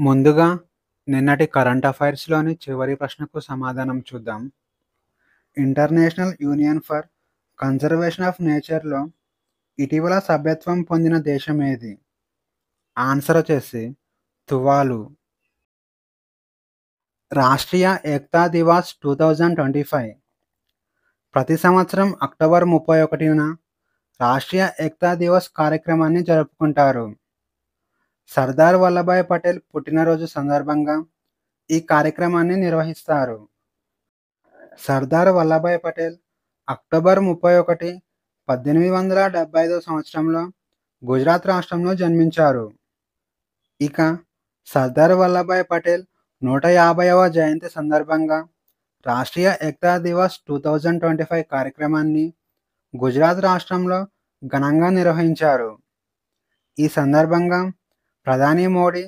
ముందుగా నిన్నటి కరెంట్ అఫైర్స్‌లోని చివరి ప్రశ్నకు సమాధానం చూద్దాం. International union for conservation of నేచర్‌లో ఇటీవల సభ్యత్వం పొందిన దేశం ఏది? ఆన్సర్ వచ్చేసి తువాలు. రాష్ట్రీయ ఏక్తా దివాస్ 2025 ప్రతి సంవత్సరం అక్టోబర్ 31న రాష్ట్రీయ ఏక్తా దివస్ కార్యక్రమాన్ని జరుపుకుంటారు. సర్దార్ వల్లభాయ్ పటేల్ పుట్టినరోజు సందర్భంగా ఈ కార్యక్రమాన్ని నిర్వహిస్తారు. సర్దార్ వల్లభాయ్ పటేల్ అక్టోబర్ 31, 1875 సంవత్సరంలో గుజరాత్ రాష్ట్రంలో జన్మించారు. ఇక సర్దార్ వల్లభాయ్ పటేల్ 150వ జయంతి సందర్భంగా రాష్ట్రీయ ఏక్తా దివస్ 2025 కార్యక్రమాన్ని గుజరాత్ రాష్ట్రంలో ఘనంగా నిర్వహించారు. ఈ సందర్భంగా ప్రధాని మోడీ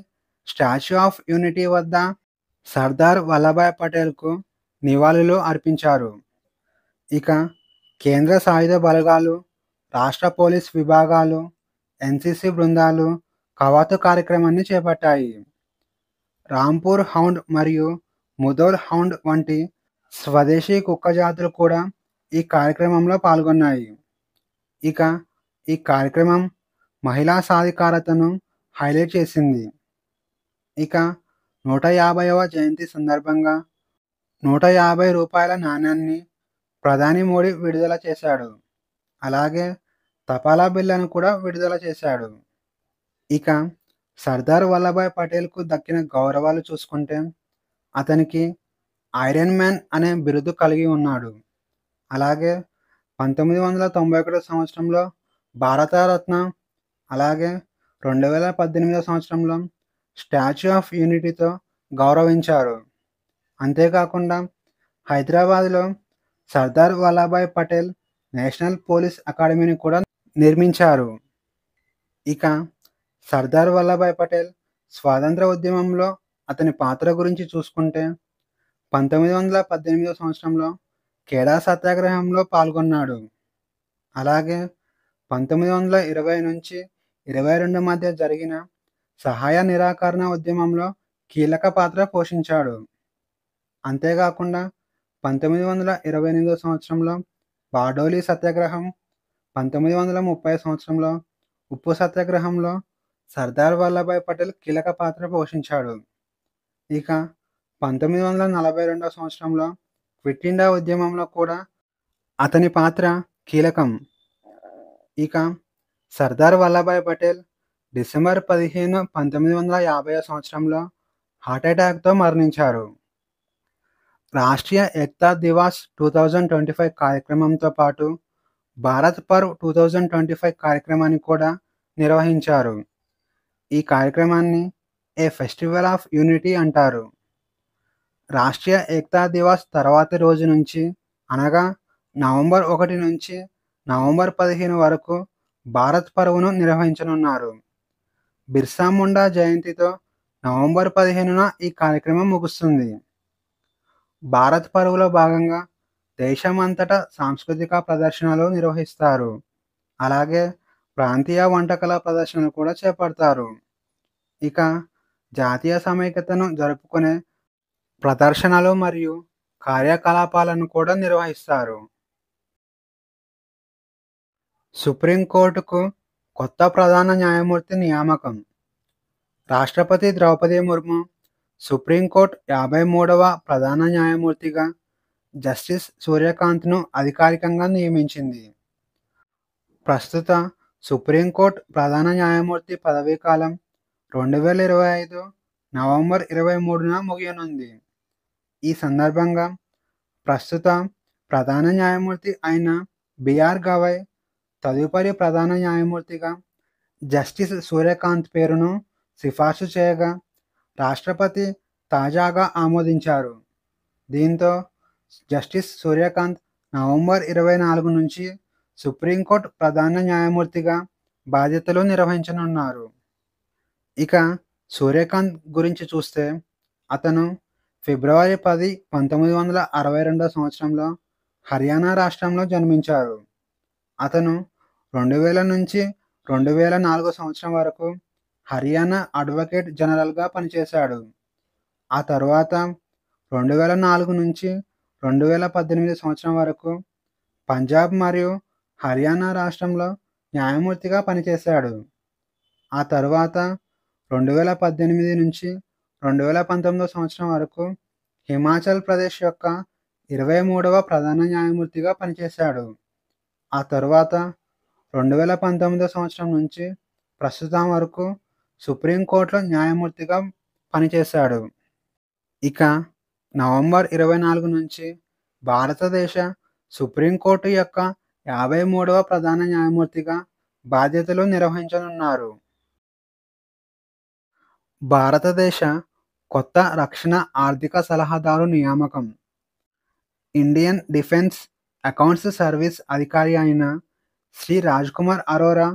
స్టాచ్యూ ఆఫ్ యూనిటీ వద్ద సర్దార్ వల్లభాయ్ పటేల్‌కు నివాళులు అర్పించారు. ఇక కేంద్ర సాయుధ బలగాలు, రాష్ట్ర పోలీస్ విభాగాలు, ఎన్‌సీసీ బృందాలు కవాతు కార్యక్రమాన్ని చేపట్టాయి. రాంపూర్ హౌండ్ మరియు ముధోల్ హౌండ్ వంటి స్వదేశీ కుక్క జాతులు కూడా ఈ కార్యక్రమంలో పాల్గొన్నాయి. ఇక ఈ కార్యక్రమం మహిళా సాధికారతను హైలైట్ చేసింది. ఇక 150వ జయంతి సందర్భంగా రూ. 150 నాణేన్ని ప్రధాని మోడీ విడుదల చేశాడు. అలాగే తపాలా బిళ్లను కూడా విడుదల చేశాడు. ఇక సర్దార్ వల్లభాయ్ పటేల్‌కు దక్కిన గౌరవాలు చూసుకుంటే అతనికి ఐరన్ మ్యాన్ అనే బిరుదు కలిగి ఉన్నాడు. అలాగే 1991 సంవత్సరంలో భారతరత్న, అలాగే 2018 సంవత్సరంలో స్టాచ్యూ ఆఫ్ యూనిటీతో గౌరవించారు. అంతేకాకుండా హైదరాబాద్‌లో సర్దార్ వల్లభాయ్ పటేల్ నేషనల్ పోలీస్ అకాడమీని కూడా నిర్మించారు. ఇక సర్దార్ వల్లభాయ్ పటేల్ స్వాతంత్ర ఉద్యమంలో అతని పాత్ర గురించి చూసుకుంటే 1918 సంవత్సరంలో ఖేడా సత్యాగ్రహంలో పాల్గొన్నాడు. అలాగే 1920 నుంచి 22 మధ్య జరిగిన సహాయ నిరాకరణ ఉద్యమంలో కీలక పాత్ర పోషించాడు. అంతేకాకుండా 1928 సంవత్సరంలో బార్డోలీ సత్యాగ్రహం, 1930 సంవత్సరంలో ఉప్పు సత్యాగ్రహంలో సర్దార్ వల్లభాయ్ పటేల్ కీలక పాత్ర పోషించాడు. ఇక 1942 సంవత్సరంలో క్విట్ ఇండియా ఉద్యమంలో కూడా అతని పాత్ర కీలకం. ఇక సర్దార్ వల్లభాయ్ పటేల్ డిసెంబర్ 15, 1950 సంవత్సరంలో హార్ట్ అటాక్‌తో మరణించారు. రాష్ట్రీయ ఏక్తా దివాస్ 2025 కార్యక్రమంతో పాటు భారత్ పర్వ్ 2025 కార్యక్రమాన్ని కూడా నిర్వహించారు. ఈ కార్యక్రమాన్ని ఏ ఫెస్టివల్ ఆఫ్ యూనిటీ అంటారు. రాష్ట్రీయ ఏక్తా దివాస్ తర్వాతి రోజు నుంచి అనగా నవంబర్ 1 నుంచి నవంబర్ 15 వరకు భారత్ పర్వ్‌ను నిర్వహించనున్నారు. బిర్సా ముండా జయంతితో నవంబర్ 15న ఈ కార్యక్రమం ముగుస్తుంది. భారత్ పర్వ్‌లో భాగంగా దేశమంతటా సాంస్కృతిక ప్రదర్శనలు నిర్వహిస్తారు. అలాగే ప్రాంతీయ వంటకాల ప్రదర్శనలు కూడా చేపడతారు. ఇక జాతీయ సమైక్యతను జరుపుకునే ప్రదర్శనలు మరియు కార్యకలాపాలను కూడా నిర్వహిస్తారు. సుప్రీంకోర్టుకు కొత్త ప్రధాన న్యాయమూర్తి నియామకం. రాష్ట్రపతి ద్రౌపది ముర్ము సుప్రీంకోర్టు 53వ ప్రధాన న్యాయమూర్తిగా జస్టిస్ సూర్యకాంత్‌ను అధికారికంగా నియమించింది. ప్రస్తుత సుప్రీంకోర్టు ప్రధాన న్యాయమూర్తి పదవీకాలం 2025 నవంబర్ 23న ముగియనుంది. ఈ సందర్భంగా ప్రస్తుత ప్రధాన న్యాయమూర్తి అయిన బీఆర్ గవై తదుపరి ప్రధాన న్యాయమూర్తిగా జస్టిస్ సూర్యకాంత్ పేరును సిఫార్సు చేయగా రాష్ట్రపతి తాజాగా ఆమోదించారు. దీంతో జస్టిస్ సూర్యకాంత్ నవంబర్ 24 నుంచి సుప్రీంకోర్టు ప్రధాన న్యాయమూర్తిగా బాధ్యతలు నిర్వహించనున్నారు. ఇక సూర్యకాంత్ గురించి చూస్తే అతను ఫిబ్రవరి 10, 1962 సంవత్సరంలో హర్యానా రాష్ట్రంలో జన్మించారు. అతను 2000 నుంచి 2004 సంవత్సరం వరకు హర్యానా అడ్వకేట్ జనరల్గా పనిచేశాడు. ఆ తరువాత 2004 నుంచి 2018 సంవత్సరం వరకు పంజాబ్ మరియు హర్యానా రాష్ట్రంలో న్యాయమూర్తిగా పనిచేశాడు. ఆ తరువాత 2018 నుంచి 2019 సంవత్సరం వరకు హిమాచల్ ప్రదేశ్ యొక్క 23వ ప్రధాన న్యాయమూర్తిగా పనిచేశాడు. ఆ తరువాత 2019 సంవత్సరం నుంచి ప్రస్తుతం వరకు సుప్రీంకోర్టులో న్యాయమూర్తిగా పనిచేశాడు. ఇక నవంబర్ 24 నుంచి భారతదేశ సుప్రీంకోర్టు యొక్క 53వ ప్రధాన న్యాయమూర్తిగా బాధ్యతలు నిర్వహించనున్నారు. భారతదేశ కొత్త రక్షణ ఆర్థిక సలహాదారు నియామకం. ఇండియన్ డిఫెన్స్ అకౌంట్స్ సర్వీస్ అధికారి అయిన శ్రీ రాజ్కుమార్ అరోరా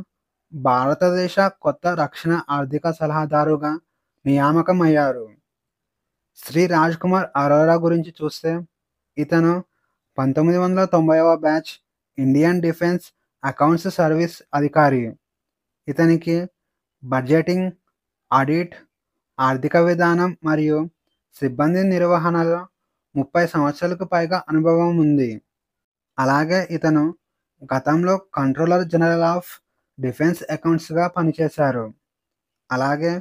భారతదేశ కొత్త రక్షణ ఆర్థిక సలహాదారుగా నియామకమయ్యారు. శ్రీ రాజ్కుమార్ అరోరా గురించి చూస్తే ఇతను 1990వ batch Indian defence accounts service అధికారి. ఇతనికి బడ్జెటింగ్, ఆడిట్, ఆర్థిక విధానం మరియు సిబ్బంది నిర్వహణలో 30 సంవత్సరాలకు పైగా అనుభవం ఉంది. అలాగే ఇతను గతంలో కంట్రోలర్ జనరల్ ఆఫ్ డిఫెన్స్ అకౌంట్స్గా పనిచేశారు. అలాగే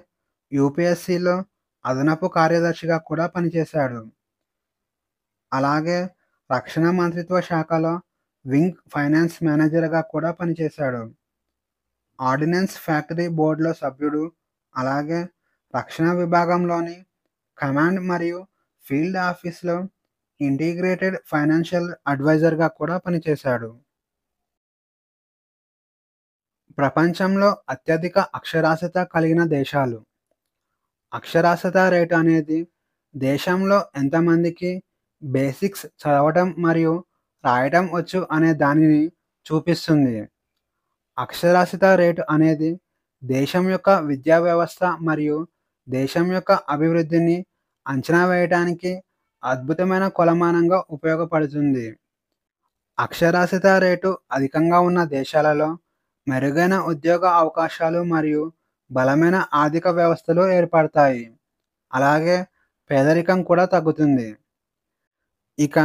యూపీఎస్సీలో అదనపు కార్యదర్శిగా కూడా పనిచేశాడు. అలాగే రక్షణ మంత్రిత్వ శాఖలో వింగ్ ఫైనాన్స్ మేనేజర్గా కూడా పనిచేశాడు. ఆర్డినెన్స్ ఫ్యాక్టరీ బోర్డులో సభ్యుడు. అలాగే రక్షణ విభాగంలోని కమాండ్ మరియు ఫీల్డ్ ఆఫీస్లో ఇంటిగ్రేటెడ్ ఫైనాన్షియల్ అడ్వైజర్గా కూడా పనిచేశాడు. ప్రపంచంలో అత్యధిక అక్షరాస్యత కలిగిన దేశాలు. అక్షరాస్యత రేటు అనేది దేశంలో ఎంతమందికి బేసిక్స్ చదవటం మరియు రాయటం వచ్చు అనే దానిని చూపిస్తుంది. అక్షరాస్యత రేటు అనేది దేశం యొక్క విద్యా వ్యవస్థ మరియు దేశం యొక్క అభివృద్ధిని అంచనా వేయడానికి అద్భుతమైన కొలమానంగా ఉపయోగపడుతుంది. అక్షరాస్యత రేటు అధికంగా ఉన్న దేశాలలో మెరుగైన ఉద్యోగ అవకాశాలు మరియు బలమైన ఆర్థిక వ్యవస్థలు ఏర్పడతాయి. అలాగే పేదరికం కూడా తగ్గుతుంది. ఇక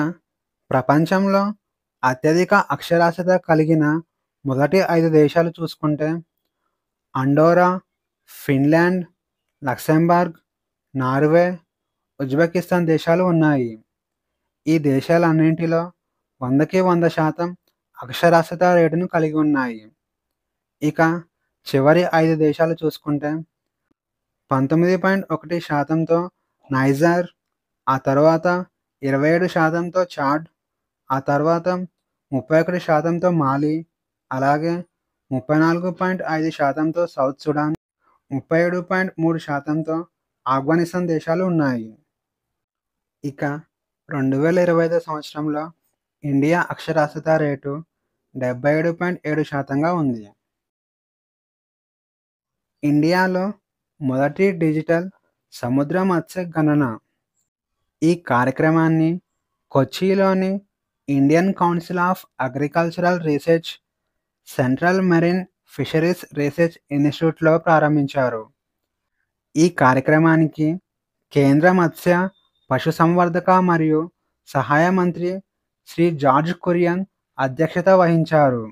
ప్రపంచంలో అత్యధిక అక్షరాస్యత కలిగిన మొదటి 5 దేశాలు చూసుకుంటే అండోరా, ఫిన్లాండ్, లక్సెంబర్గ్, నార్వే, ఉజ్బెకిస్తాన్ దేశాలు ఉన్నాయి. ఈ దేశాలన్నింటిలో 100కి 100% అక్షరాస్యత రేటును కలిగి ఉన్నాయి. ఇక చివరి 5 దేశాలు చూసుకుంటే 19.1%తో నైజర్, ఆ తర్వాత 27%తో చాడ్, ఆ తర్వాత 31%తో మాలి, అలాగే 34.5%తో సౌత్ సుడాన్, 37.3%తో ఆఫ్ఘనిస్తాన్ దేశాలు ఉన్నాయి. ఇక 2025 సంవత్సరంలో ఇండియా అక్షరాస్యత రేటు 77.7%గా ఉంది. ఇండియాలో మొదటి డిజిటల్ సముద్ర మత్స్య గణన. ఈ కార్యక్రమాన్ని కొచ్చిలోని Indian council of agricultural research, central marine fisheries research ఇన్స్టిట్యూట్లో ప్రారంభించారు. ఈ కార్యక్రమానికి కేంద్ర మత్స్య, పశుసంవర్ధక మరియు సహాయ మంత్రి శ్రీ జార్జ్ కురియన్ అధ్యక్షత వహించారు.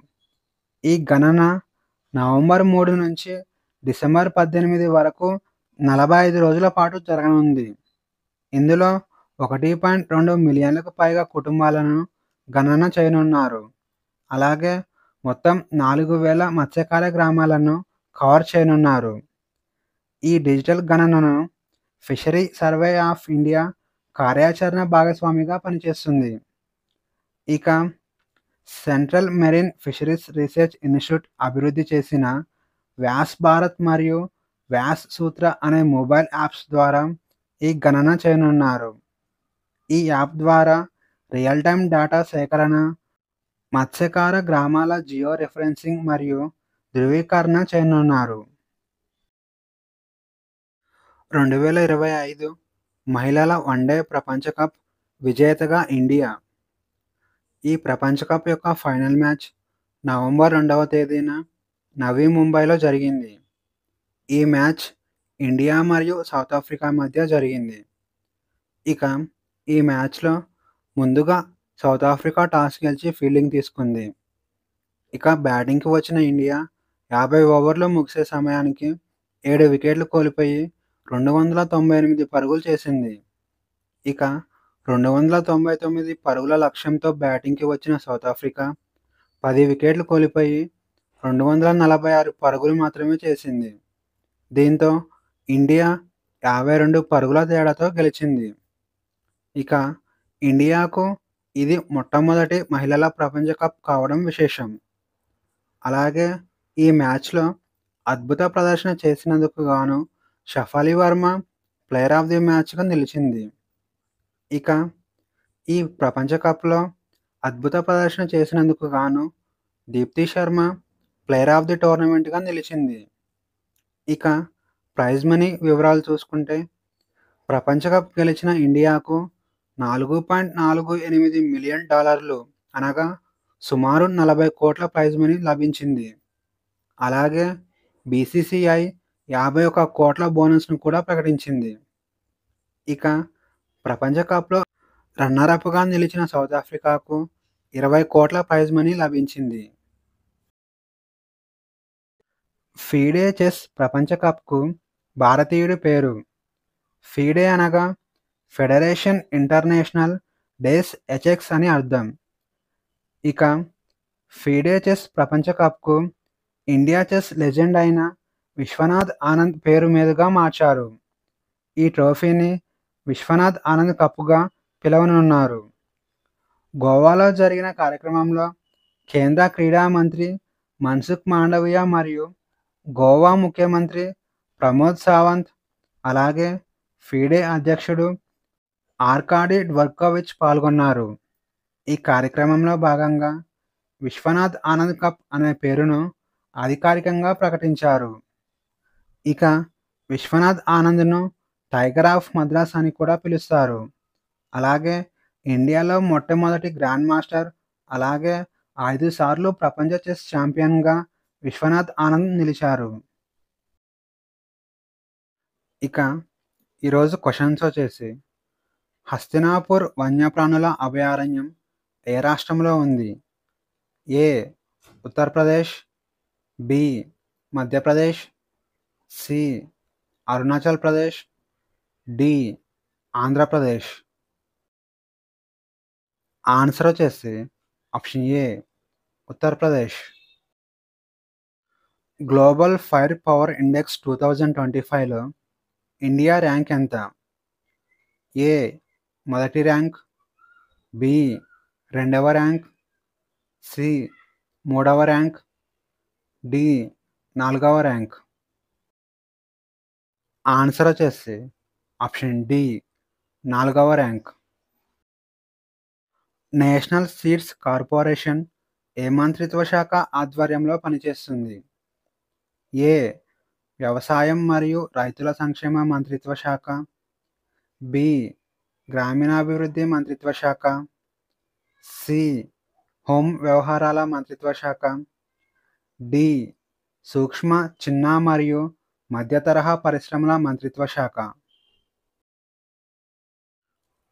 ఈ గణన నవంబర్ 3 నుంచి డిసెంబర్ 18 వరకు 45 రోజుల పాటు జరగనుంది. ఇందులో 1.2 మిలియన్లకు పైగా కుటుంబాలను గణన చేయనున్నారు. అలాగే మొత్తం 4000 మత్స్యకార గ్రామాలను కవర్ చేయనున్నారు. ఈ డిజిటల్ గణనను ఫిషరీ సర్వే ఆఫ్ ఇండియా కార్యాచరణ భాగస్వామిగా పనిచేస్తుంది. ఇక central marine fisheries research institute అభివృద్ధి చేసిన వ్యాస్ భారత్ మరియు వ్యాస్ సూత్ర అనే మొబైల్ యాప్స్ ద్వారా ఈ గణన చేయనున్నారు. ఈ యాప్ ద్వారా రియల్ టైమ్ డేటా సేకరణ, మత్స్యకార గ్రామాల జియో రెఫరెన్సింగ్ మరియు ధృవీకరణ చేయనున్నారు. 2025 మహిళల వన్డే ప్రపంచ కప్ విజేతగా ఇండియా. ఈ ప్రపంచ కప్ యొక్క ఫైనల్ మ్యాచ్ నవంబర్ 2వ తేదీన నవీ ముంబైలో జరిగింది. ఈ మ్యాచ్ ఇండియా మరియు సౌత్ ఆఫ్రికా మధ్య జరిగింది. ఇక ఈ మ్యాచ్‌లో ముందుగా సౌత్ ఆఫ్రికా టాస్ గెలిచి ఫీల్డింగ్ తీసుకుంది. ఇక బ్యాటింగ్‌కి వచ్చిన ఇండియా 50 ఓవర్లు ముగిసే సమయానికి 7 వికెట్లు కోల్పోయి 298 పరుగులు చేసింది. ఇక 299 పరుగుల లక్ష్యంతో బ్యాటింగ్‌కి వచ్చిన సౌత్ ఆఫ్రికా 10 వికెట్లు కోల్పోయి 246 పరుగులు మాత్రమే చేసింది. దీంతో ఇండియా 52 పరుగుల తేడాతో గెలిచింది. ఇక ఇండియాకు ఇది మొట్టమొదటి మహిళల ప్రపంచ కప్ కావడం విశేషం. అలాగే ఈ మ్యాచ్‌లో అద్భుత ప్రదర్శన చేసినందుకు గాను Shafali Verma player of the మ్యాచ్‌గా నిలిచింది. ఇక ఈ ప్రపంచ కప్‌లో అద్భుత ప్రదర్శన చేసినందుకు గాను Deepti Sharma player of the టోర్నమెంట్‌గా నిలిచింది. ఇక ప్రైజ్ మనీ వివరాలు చూసుకుంటే ప్రపంచ కప్ గెలిచిన ఇండియాకు $4.48 మిలియన్ అనగా సుమారు 40 కోట్ల ప్రైజ్ మనీ లభించింది. అలాగే బీసీసీఐ 51 కోట్ల బోనస్‌ను కూడా ప్రకటించింది. ఇక ప్రపంచ కప్‌లో రన్నర్ అప్‌గా నిలిచిన సౌత్ ఆఫ్రికాకు 20 కోట్ల ప్రైజ్ మనీ లభించింది. ఫీడే చెస్ ప్రపంచ కప్‌కు భారతీయుడి పేరు. ఫీడే అనగా ఫెడరేషన్ ఇంటర్నేషనల్ డెస్ ఎచెక్స్ అని అర్థం. ఇక ఫీడే చెస్ ప్రపంచ కప్‌కు ఇండియా చెస్ లెజెండ్ అయిన విశ్వనాథ్ ఆనంద్ పేరు మీదుగా మార్చారు. ఈ ట్రోఫీని విశ్వనాథ్ ఆనంద్ కప్‌గా పిలవనున్నారు. గోవాలో జరిగిన కార్యక్రమంలో కేంద్ర క్రీడా మంత్రి మన్సుఖ్ మాండవియా మరియు గోవా ముఖ్యమంత్రి ప్రమోద్ సావంత్, అలాగే ఫీడే అధ్యక్షుడు ఆర్కాడీ డ్వర్కోవిచ్ పాల్గొన్నారు. ఈ కార్యక్రమంలో భాగంగా విశ్వనాథ్ ఆనంద్ కప్ అనే పేరును అధికారికంగా ప్రకటించారు. ఇక విశ్వనాథ్ ఆనంద్‌ను టైగర్ ఆఫ్ మద్రాస్ అని కూడా పిలుస్తారు. అలాగే ఇండియాలో మొట్టమొదటి గ్రాండ్ మాస్టర్, అలాగే 5 సార్లు ప్రపంచ చెస్ ఛాంపియన్‌గా విశ్వనాథ్ ఆనంద్ నిలిచారు. ఇక ఈరోజు క్వెషన్స్ వచ్చేసి హస్తినాపూర్ వన్యప్రాణుల అభయారణ్యం ఏ రాష్ట్రంలో ఉంది? A. Uttar Pradesh, B. Madhya Pradesh, C. Arunachal Pradesh, D. Andhra Pradesh. Answer వచ్చేసి option A Uttar Pradesh. Global fire power index 2025లో ఇండియా ర్యాంక్ ఎంత? ఏ. మొదటి ర్యాంక్, బి. రెండవ ర్యాంక్, సి. మూడవ ర్యాంక్, డి. నాలుగవ ర్యాంక్. ఆన్సర్ వచ్చేసి ఆప్షన్ డి నాలుగవ ర్యాంక్. నేషనల్ సీడ్స్ కార్పొరేషన్ ఏ మంత్రిత్వ శాఖ ఆధ్వర్యంలో పనిచేస్తుంది? ఏ. వ్యవసాయం మరియు రైతుల సంక్షేమ మంత్రిత్వ శాఖ, బి. గ్రామీణాభివృద్ధి మంత్రిత్వ శాఖ, సి. హోం వ్యవహారాల మంత్రిత్వ శాఖ, డి. సూక్ష్మ, చిన్న మరియు మధ్య తరహా పరిశ్రమల మంత్రిత్వ శాఖ.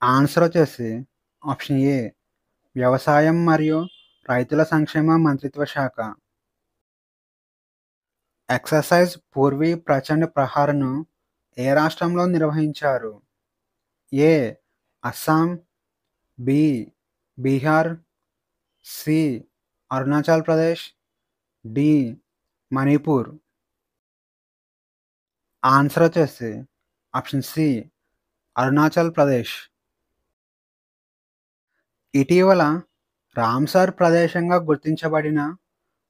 ఆన్సర్ వచ్చేసి ఆప్షన్ ఏ వ్యవసాయం మరియు రైతుల సంక్షేమ మంత్రిత్వ శాఖ. ఎక్సర్సైజ్ పూర్వీ ప్రచండ్ ప్రహార్‌ను ఏ రాష్ట్రంలో నిర్వహించారు? A. Assam, B. Bihar, C. Arunachal Pradesh, D. Manipur. Answer వచ్చేసి ఆప్షన్ సి అరుణాచల్ ప్రదేశ్. ఇటీవల రామ్సార్ ప్రదేశంగా గుర్తించబడిన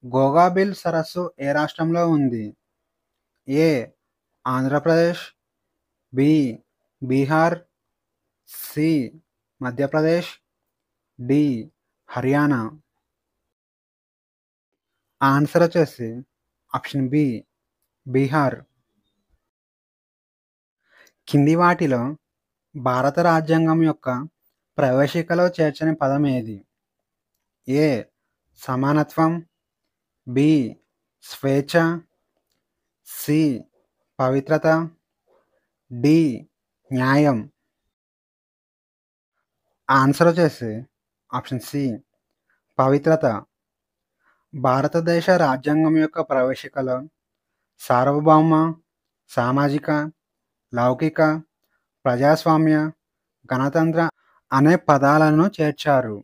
గోగాబిల్ సరస్సు ఏ రాష్ట్రంలో ఉంది? A. Andhra Pradesh, B. Bihar, C. Madhya Pradesh, D. Haryana. Answer వచ్చేసి ఆప్షన్ బి బీహార్. కింది వాటిలో భారత రాజ్యాంగం యొక్క ప్రవేశికలో చేర్చని పదం ఏది? ఏ. సమానత్వం, బి. స్వేచ్ఛ, సి. పవిత్రత, డి న్యాయం. ఆన్సర్ వచ్చేసి ఆప్షన్ సి పవిత్రత. భారతదేశ రాజ్యాంగం యొక్క ప్రవేశికలో సార్వభౌమ, సామాజిక, లౌకిక, ప్రజాస్వామ్య, గణతంత్ర అనే పదాలను చేర్చారు.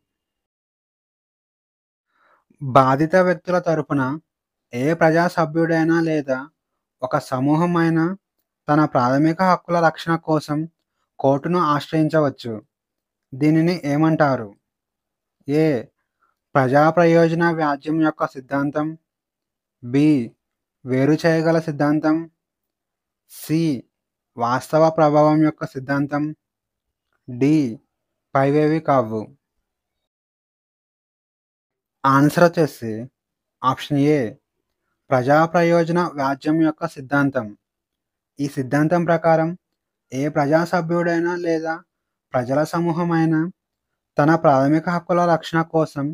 బాధిత వ్యక్తుల తరపున ఏ ప్రజా సభ్యుడైనా లేదా ఒక సమూహమైనా తన ప్రాథమిక హక్కుల రక్షణ కోసం కోర్టును ఆశ్రయించవచ్చు. దీనిని ఏమంటారు? ఏ ప్రజా ప్రయోజన వ్యాజ్యం యొక్క సిద్ధాంతం, బి వేరు చేయగల సిద్ధాంతం, సి వాస్తవ ప్రభావం యొక్క సిద్ధాంతం, డి పైవేవి కావు. ఆన్సర్ వచ్చేసి ఆప్షన్ ఏ ప్రజా ప్రయోజన వ్యాజ్యం యొక్క సిద్ధాంతం. ఈ సిద్ధాంతం ప్రకారం ఏ ప్రజా సభ్యుడైనా లేదా ప్రజల సమూహమైనా తన ప్రాథమిక హక్కుల రక్షణ కోసం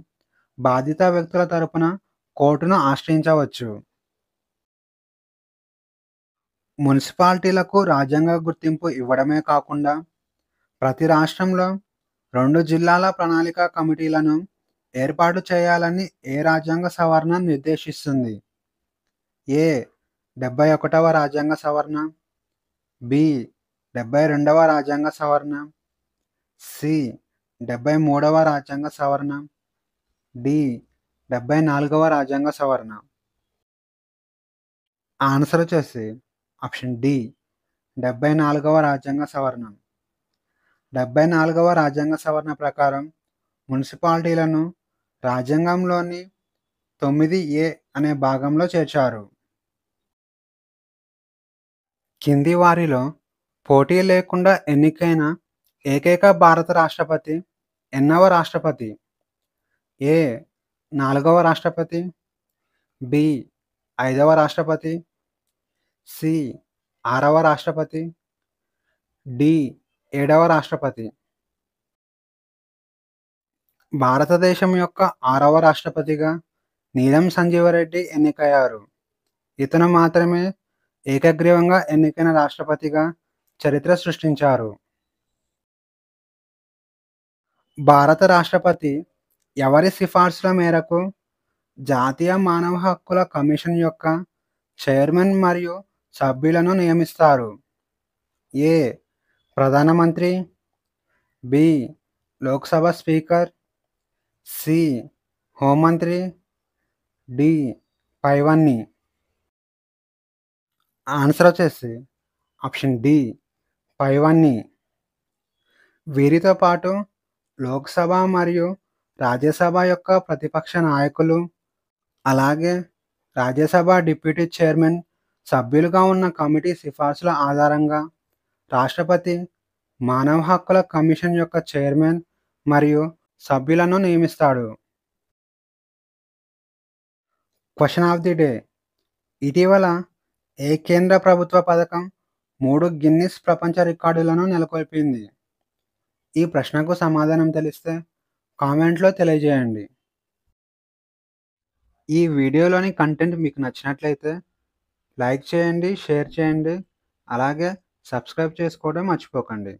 బాధిత వ్యక్తుల తరపున కోర్టును ఆశ్రయించవచ్చు. మున్సిపాలిటీలకు రాజ్యాంగ గుర్తింపు ఇవ్వడమే కాకుండా ప్రతి రాష్ట్రంలో 2 జిల్లాల ప్రణాళిక కమిటీలను ఏర్పాటు చేయాలని ఏ రాజ్యాంగ సవరణ నిర్దేశిస్తుంది? ఏ 71వ రాజ్యాంగ సవరణ, బి 72వ రాజ్యాంగ సవరణ, సి 73వ రాజ్యాంగ సవరణ, డి 74వ రాజ్యాంగ సవరణ. ఆన్సర్ వచ్చేసి ఆప్షన్ డి 74వ రాజ్యాంగ సవరణ. 74వ రాజ్యాంగ సవరణ ప్రకారం మున్సిపాలిటీలను రాజ్యాంగంలోని 9A అనే భాగంలో చేర్చారు. కింది వారిలో పోటీ లేకుండా ఎన్నికైన ఏకైక భారత రాష్ట్రపతి ఎన్నవ రాష్ట్రపతి? ఏ 4వ రాష్ట్రపతి, బి 5వ రాష్ట్రపతి, సి 6వ రాష్ట్రపతి, డి 7వ రాష్ట్రపతి. భారతదేశం యొక్క 6వ రాష్ట్రపతిగా నీలం సంజీవరెడ్డి ఎన్నికయ్యారు. ఇతను మాత్రమే ఏకగ్రీవంగా ఎన్నికైన రాష్ట్రపతిగా చరిత్ర సృష్టించారు. భారత రాష్ట్రపతి ఎవరి సిఫార్సుల మేరకు జాతీయ మానవ హక్కుల కమిషన్ యొక్క చైర్మన్ మరియు సభ్యులను నియమిస్తారు? ఏ ప్రధానమంత్రి, బి లోక్సభ స్పీకర్, సి హోంమంత్రి, డి పైవన్నీ. ఆన్సర్ వచ్చేసి ఆప్షన్ డి పైవన్నీ. వీరితో పాటు లోక్సభ మరియు రాజ్యసభ యొక్క ప్రతిపక్ష నాయకులు, అలాగే రాజ్యసభ డిప్యూటీ చైర్మన్ సభ్యులుగా ఉన్న కమిటీ సిఫార్సుల ఆధారంగా రాష్ట్రపతి మానవ హక్కుల కమిషన్ యొక్క చైర్మన్ మరియు సభ్యులను నియమిస్తాడు. Question of the day. ఇటీవల ఏ కేంద్ర ప్రభుత్వ పథకం 3 గిన్నిస్ ప్రపంచ రికార్డులను నెలకొల్పింది? ఈ ప్రశ్నకు సమాధానం తెలిస్తే కామెంట్లో తెలియజేయండి. ఈ వీడియోలోని కంటెంట్ మీకు నచ్చినట్లయితే లైక్ చేయండి, షేర్ చేయండి, అలాగే సబ్స్క్రైబ్ చేసుకోవడం మర్చిపోకండి.